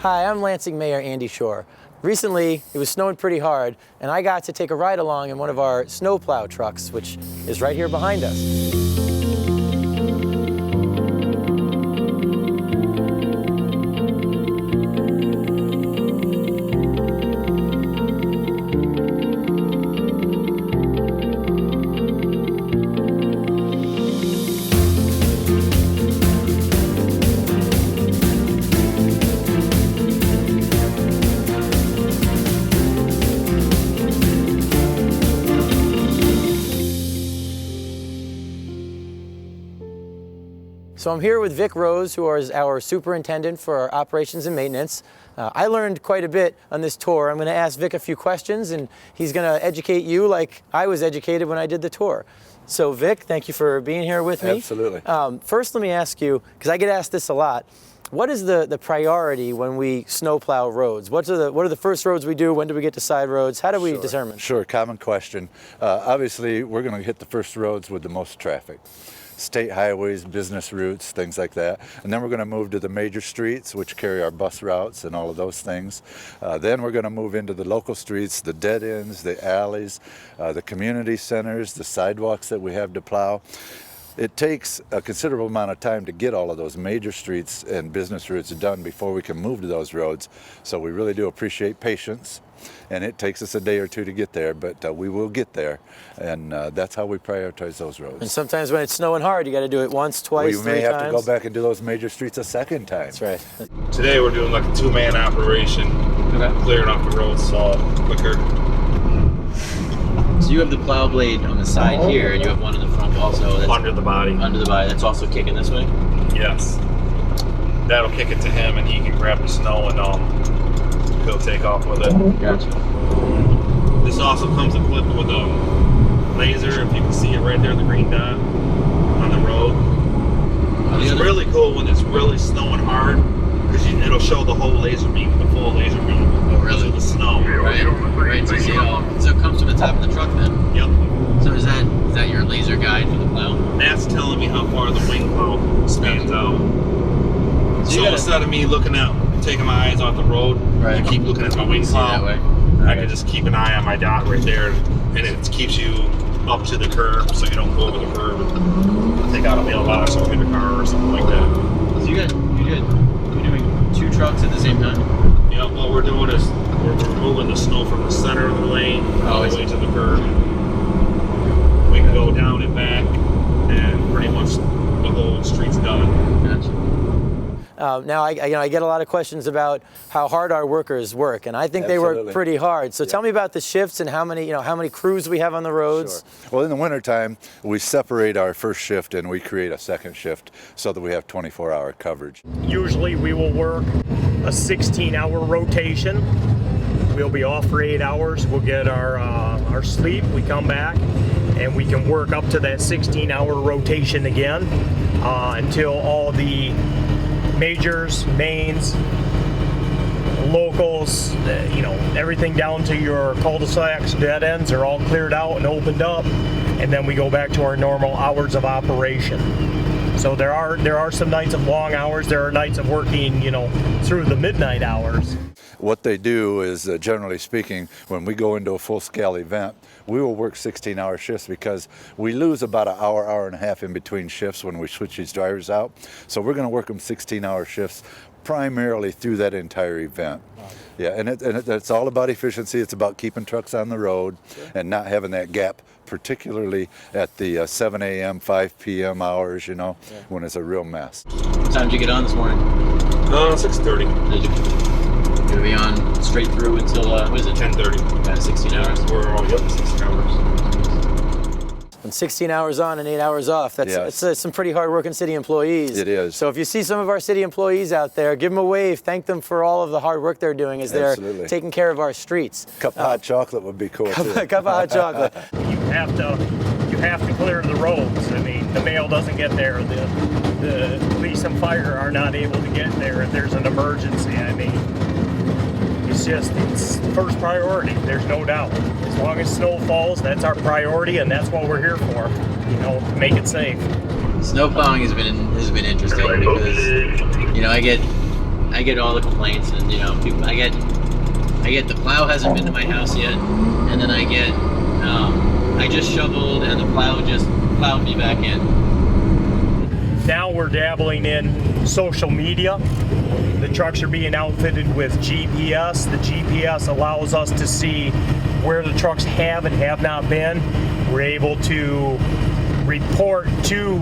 Hi, I'm Lansing Mayor Andy Shore. Recently, it was snowing pretty hard, and I got to take a ride along in one of our Snow Plow trucks, which is right here behind us. So I'm here with Vic Rose, who is our superintendent for our operations and maintenance. I learned quite a bit on this tour. I'm going to ask Vic a few questions, and he's going to educate you like I was educated when I did the tour. So Vic, thank you for being here with me. Absolutely. First, let me ask you, because I get asked this a lot, what is the priority when we snowplow roads? What are the first roads we do? When do we get to side roads? How do we determine? Sure, common question. Obviously, we're going to hit the first roads with the most traffic. State highways, business routes, things like that. And then we're going to move to the major streets, which carry our bus routes and all of those things. Then we're going to move into the local streets, the dead ends, the alleys, the community centers, the sidewalks that we have to plow. It takes a considerable amount of time to get all of those major streets and business routes done before we can move to those roads. So we really do appreciate patience. And it takes us a day or two to get there, but we will get there, and that's how we prioritize those roads. And sometimes when it's snowing hard, you got to do it once, twice, we may have to go back and do those major streets a second time. That's right. Today we're doing like a two-man operation, clearing off the roads so quicker. So you have the plow blade on the side here, and you have one in the front also. That's Under the body. Under the body. That's also kicking this way? Yes. That'll kick it to him, and he can grab the snow and he'll take off with it. Gotcha. This also comes equipped with a laser, if you can see it right there, the green dot on the road. It's really cool when it's really snowing hard, because it'll show the whole laser beam, the full laser beam. Oh, really? Of the snow. Right. So you see so it comes from the top of the truck then? Yep. So is that your laser guide for the plow? That's telling me how far the wing plow spans out. So instead of me taking my eyes off the road, I keep looking at my wing plow. I can just keep an eye on my dot right there, and it keeps you up to the curb, so you don't go over the curb and take out a mailbox or hit a car or something like that. So you're doing two trucks at the same time? Yeah, what we're doing is we're moving the snow from the center of the lane all the way to the curb. We can go down and back, and pretty much the whole street's done. Gotcha. Now, I get a lot of questions about how hard our workers work, and I think they work pretty hard. So tell me about the shifts and how many crews we have on the roads. Sure. Well, in the wintertime, we separate our first shift and we create a second shift so that we have 24-hour coverage. Usually we will work a 16-hour rotation. We'll be off for 8 hours. We'll get our sleep. We come back and we can work up to that 16-hour rotation again until all the majors, mains, locals, everything down to your cul-de-sacs, dead ends are all cleared out and opened up, and then we go back to our normal hours of operation. So there are some nights of long hours. There are nights of working, through the midnight hours. What they do is, generally speaking, when we go into a full-scale event, we will work 16-hour shifts because we lose about an hour, hour and a half in between shifts when we switch these drivers out. So we're going to work them 16-hour shifts primarily through that entire event. Wow. Yeah, and it's all about efficiency. It's about keeping trucks on the road and not having that gap, particularly at the 7 a.m., 5 p.m. hours, when it's a real mess. What time did you get on this morning? 6:30. Did you? Gonna be on straight through until, 10:30. 16 hours? We're all 16 hours. And 16 hours on and 8 hours off. That's some pretty hard-working city employees. It is. So if you see some of our city employees out there, give them a wave. Thank them for all of the hard work they're doing as they're taking care of our streets. Cup of hot chocolate would be cool too. Cup of hot chocolate. You have to clear the roads. I mean, the mail doesn't get there. The police and fire are not able to get there if there's an emergency. I mean, it's first priority. There's no doubt. As long as snow falls, that's our priority, and that's what we're here for. To make it safe. Snow plowing has been interesting because I get I get all the complaints, and you know, people. I get the plow hasn't been to my house yet, and then I get I just shoveled and the plow just plowed me back in. Now we're dabbling in social media. The trucks are being outfitted with GPS. The GPS allows us to see where the trucks have and have not been. We're able to report to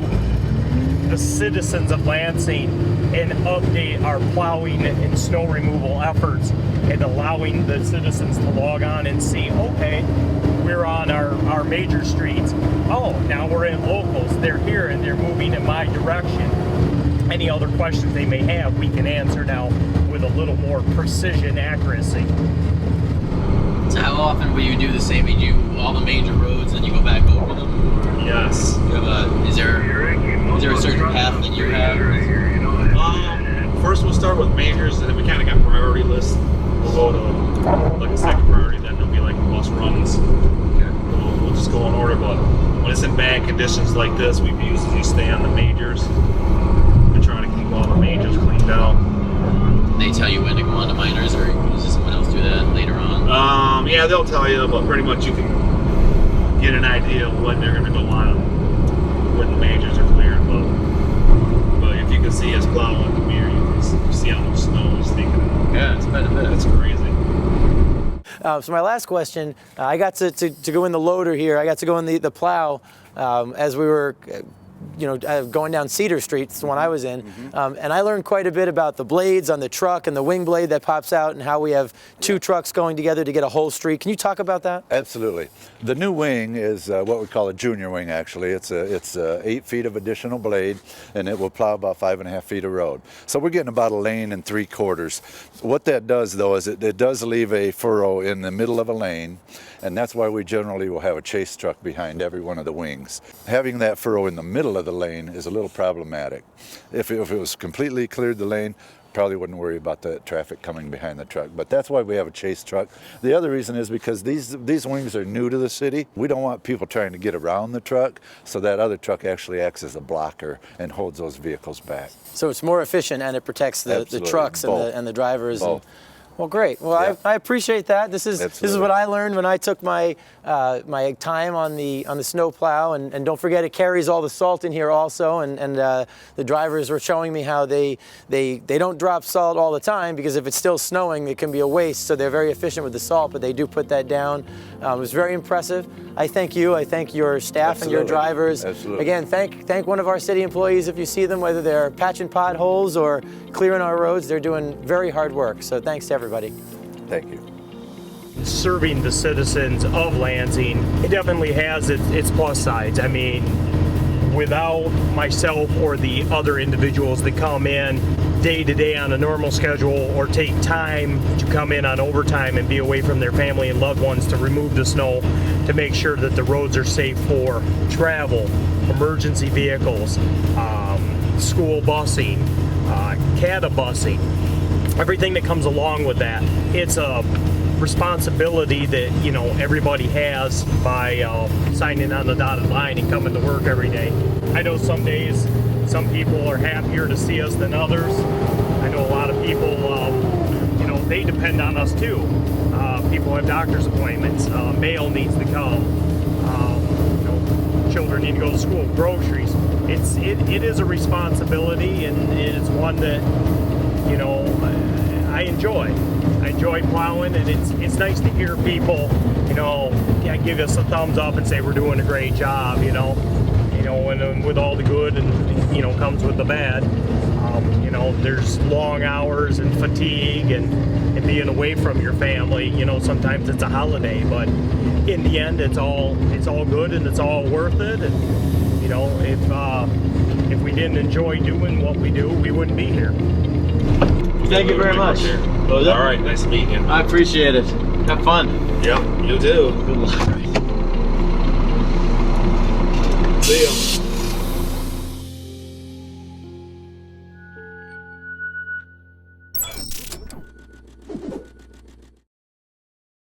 the citizens of Lansing and update our plowing and snow removal efforts, and allowing the citizens to log on and see, okay, we're on our major streets. Oh, now we're in locals. They're here and they're moving in my direction. Any other questions they may have, we can answer now with a little more precision accuracy. So how often will you do the same? You do all the major roads and you go back over them? Yes. You have is there a certain path that you have? First we'll start with majors, and then we kind of got priority lists. We'll go to like a second priority, then there'll be like bus runs. Okay. We'll just go in order, but when it's in bad conditions like this, we usually stay on the majors. We try to keep all the majors cleaned out. They tell you when to go on to minors, or does someone else do that later on? Yeah, they'll tell you, but pretty much you can get an idea of when they're going to go on, when the majors are cleared. But if you can see us plowing the mirror, you can see how much snow is sticking out. Yeah, it's quite a bit. That's crazy. So my last question, I got to go in the loader here. I got to go in the plow as we were going down Cedar Street, it's the one I was in, and I learned quite a bit about the blades on the truck and the wing blade that pops out, and how we have two trucks going together to get a whole street. Can you talk about that? Absolutely. The new wing is what we call a junior wing. Actually, it's 8 feet of additional blade, and it will plow about 5.5 feet of road. So we're getting about 1 lane and 3/4. What that does, though, is it does leave a furrow in the middle of a lane, and that's why we generally will have a chase truck behind every one of the wings. Having that furrow in the middle of the lane is a little problematic. If it was completely cleared the lane, probably wouldn't worry about the traffic coming behind the truck. But that's why we have a chase truck. The other reason is because these wings are new to the city. We don't want people trying to get around the truck, so that other truck actually acts as a blocker and holds those vehicles back. So it's more efficient, and it protects the trucks and the drivers. Both. Well, great. Well, yeah. I appreciate that. This is what I learned when I took my my time on the snow plow, and don't forget it carries all the salt in here also. And the drivers were showing me how they don't drop salt all the time, because if it's still snowing, it can be a waste. So they're very efficient with the salt, but they do put that down. It was very impressive. I thank you. I thank your staff and your drivers. Absolutely. Again, thank one of our city employees if you see them, whether they're patching potholes or clearing our roads. They're doing very hard work. So thanks to everybody. Thank you. Serving the citizens of Lansing, it definitely has its plus sides. I mean, without myself or the other individuals that come in day to day on a normal schedule, or take time to come in on overtime and be away from their family and loved ones to remove the snow, to make sure that the roads are safe for travel, emergency vehicles, school busing, CATA busing, everything that comes along with that. It's a responsibility that everybody has by signing on the dotted line and coming to work every day. I know some days some people are happier to see us than others. I know a lot of people, they depend on us too. People have doctor's appointments, mail needs to come, children need to go to school, groceries. It is a responsibility, and it is one that I enjoy. I enjoy plowing, and it's nice to hear people, give us a thumbs up and say we're doing a great job, and with all the good and comes with the bad. There's long hours and fatigue and being away from your family. Sometimes it's a holiday, but in the end, it's all good and it's all worth it. And if we didn't enjoy doing what we do, we wouldn't be here. Thank you very much. All right, nice meeting you. I appreciate it. Have fun. Yep, you too. Good luck. See ya.